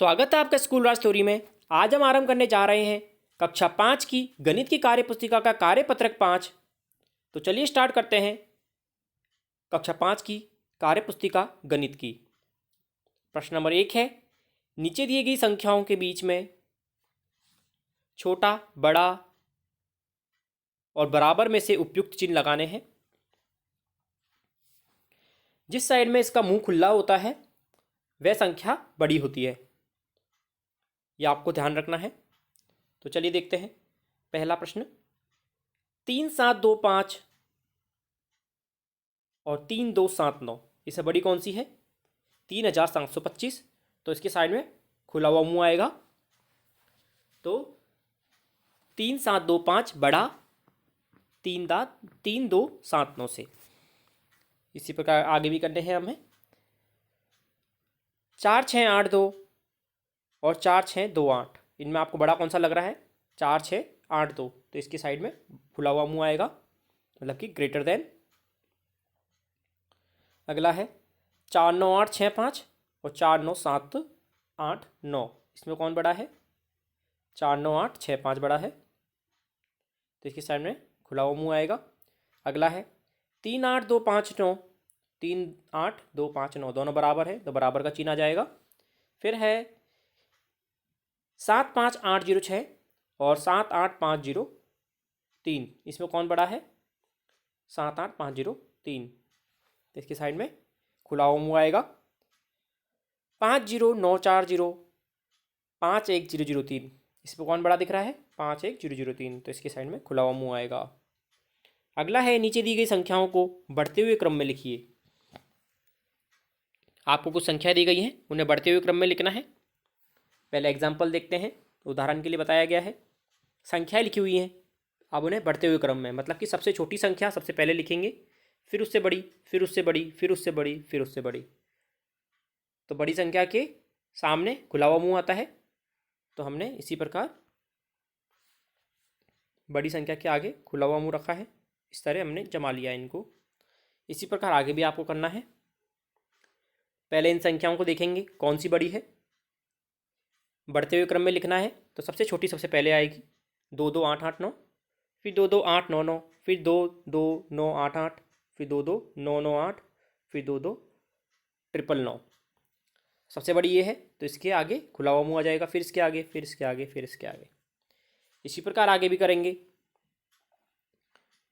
स्वागत है आपका स्कूल राज स्टोरी में। आज हम आरंभ करने जा रहे हैं कक्षा 5 की गणित की कार्य पुस्तिका का कार्यपत्रक 5। तो चलिए स्टार्ट करते हैं कक्षा 5 की कार्य पुस्तिका गणित की। प्रश्न नंबर 1 है, नीचे दिए गई संख्याओं के बीच में छोटा, बड़ा और बराबर में से उपयुक्त चिन्ह लगाने हैं। जिस साइड में इसका मुंह खुला होता है वह संख्या बड़ी होती है, यह आपको ध्यान रखना है। तो चलिए देखते हैं पहला प्रश्न। 3 7 2 5 और 3 2 7 9, इससे बड़ी कौन सी है? 3725। तो इसके साइड में खुला हुआ मुंह आएगा। तो 3 7 2 5 बड़ा 3 2 7 9 से। इसी प्रकार आगे भी करने हैं हमें। 4 6 8 2 और 4 6 2 8, इनमें आपको बड़ा कौन सा लग रहा है? 4 6 8 2। तो इसकी साइड में खुला हुआ मुंह आएगा, मतलब कि ग्रेटर देन। अगला है 4 9 8 6 5 और 4 9 7 8 9, इसमें कौन बड़ा है? 4 9 8 6 5 बड़ा है, तो इसकी साइड में खुला हुआ मुंह आएगा। अगला है 3 8 2 5 9, 3 8 2 5 9 दोनों बराबर है, तो बराबर का चिन्ह आ जाएगा। फिर है 7 5 8 0 6 और 7 8 5 0 3, इसमें कौन बड़ा है? 7 8 5 0 3, तो इसकी साइड में खुला हुआ मुंह आएगा। 5 0 9 4 0 5 1 0 0 3, इसमें कौन बड़ा दिख रहा है? 5 1 0 0 3, तो इसकी साइड में खुला हुआ मुंह आएगा। अगला है, नीचे दी गई संख्याओं को बढ़ते हुए क्रम में लिखिए। आपको कुछ संख्या दी गई हैं, उन्हें बढ़ते हुए क्रम में लिखना है। पहले एग्जाम्पल देखते हैं। उदाहरण के लिए बताया गया है, संख्याएं लिखी हुई हैं, अब उन्हें बढ़ते हुए क्रम में, मतलब कि सबसे छोटी संख्या सबसे पहले लिखेंगे, फिर उससे बड़ी, फिर उससे बड़ी, फिर उससे बड़ी, फिर उससे बड़ी। तो बड़ी संख्या के सामने खुला हुआ मुंह आता है, तो हमने इसी प्रकार बड़ी संख्या के आगे खुला हुआ मुंह रखा है। इस तरह हमने जमा लिया इनको। इसी प्रकार आगे भी आपको करना है। पहले इन संख्याओं को देखेंगे कौन सी बड़ी है, बढ़ते हुए क्रम में लिखना है। तो सबसे छोटी सबसे पहले आएगी 2 2 8 8 9, फिर 2 2 8 9 9, फिर 2 2 9 8 8, फिर 2 2 9 9 8, फिर 2 2 9 9। सबसे बड़ी ये है, तो इसके आगे खुला हुआ मुंह आ जाएगा, फिर इसके आगे, फिर इसके आगे, फिर इसके आगे। इसी प्रकार आगे भी करेंगे।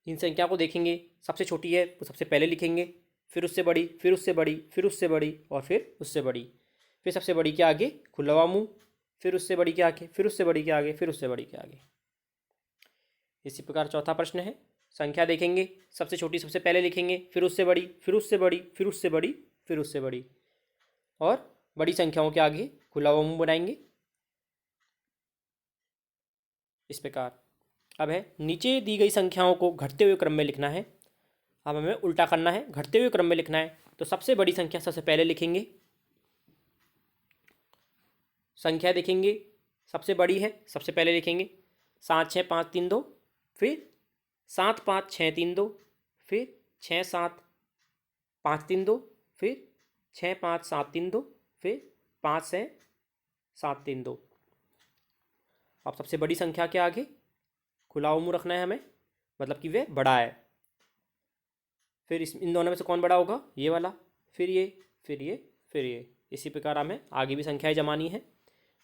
इन संख्या को देखेंगे, सबसे छोटी है तो सबसे पहले लिखेंगे, फिर उससे बड़ी, फिर उससे बड़ी, फिर उससे बड़ी और फिर उससे बड़ी। फिर सबसे बड़ी के आगे खुला हुआ मुंह, फिर उससे बड़ी के आगे, फिर उससे बड़ी के आगे, फिर उससे बड़ी के आगे। इसी प्रकार चौथा प्रश्न है, संख्या देखेंगे, सबसे छोटी सबसे पहले लिखेंगे, फिर उससे बड़ी, फिर उससे बड़ी, फिर उससे बड़ी, फिर उससे बड़ी, और बड़ी संख्याओं के आगे खुला हुआ मुंह बनाएंगे इस प्रकार। अब है, नीचे दी गई संख्याओं को घटते हुए क्रम में लिखना है। अब हमें उल्टा करना है, घटते हुए क्रम में लिखना है। तो सबसे बड़ी संख्या सबसे पहले लिखेंगे, संख्या देखेंगे, सबसे बड़ी है सबसे पहले लिखेंगे 7 6 5 3 2, फिर 7 5 6 3 2, फिर 6 7 5 3 2, फिर 6 5 7 3 2, फिर 5 6 7 3 2। अब सबसे बड़ी संख्या के आगे खुला हुआ मुंह रखना है हमें, मतलब कि वे बड़ा है। फिर इन दोनों में से कौन बड़ा होगा? ये वाला, फिर ये, फिर ये, फिर ये। इसी प्रकार हमें आगे भी संख्याएं जमानी है।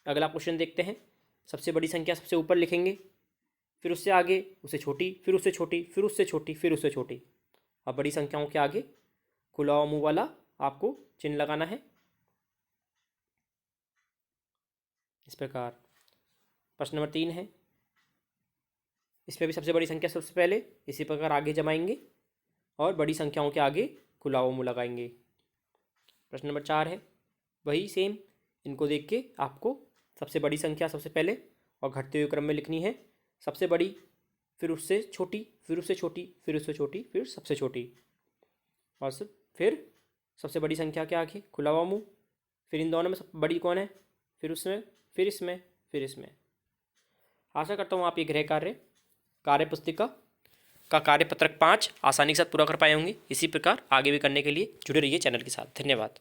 अगला क्वेश्चन देखते हैं। सबसे बड़ी संख्या सबसे ऊपर लिखेंगे, फिर उससे आगे उससे छोटी, फिर उससे छोटी, फिर उससे छोटी, फिर उससे छोटी। अब बड़ी संख्याओं के आगे खुला हुआ मुंह वाला आपको चिन्ह लगाना है इस प्रकार। प्रश्न नंबर 3 है, इसमें भी सबसे बड़ी संख्या सबसे पहले, इसी प्रकार आगे जमाएंगे और बड़ी संख्याओं के आगे खुला हुआ मुंह लगाएंगे। प्रश्न नंबर 4 है, वही सेम, इनको देख के आपको सबसे बड़ी संख्या सबसे पहले और घटते हुए क्रम में लिखनी है। सबसे बड़ी, फिर उससे छोटी, फिर उससे छोटी, फिर उससे छोटी, फिर सबसे छोटी, और फिर सबसे बड़ी संख्या के आगे खुला हुआ मुंह, फिर इन दोनों में सब बड़ी कौन है, फिर उसमें, फिर इसमें, फिर इसमें। आशा करता हूँ आप ये गृह कार्य पुस्तिका का कार्यपत्रक 5 आसानी के साथ पूरा कर पाए होंगे। इसी प्रकार आगे भी करने के लिए जुड़े रहिए चैनल के साथ। धन्यवाद।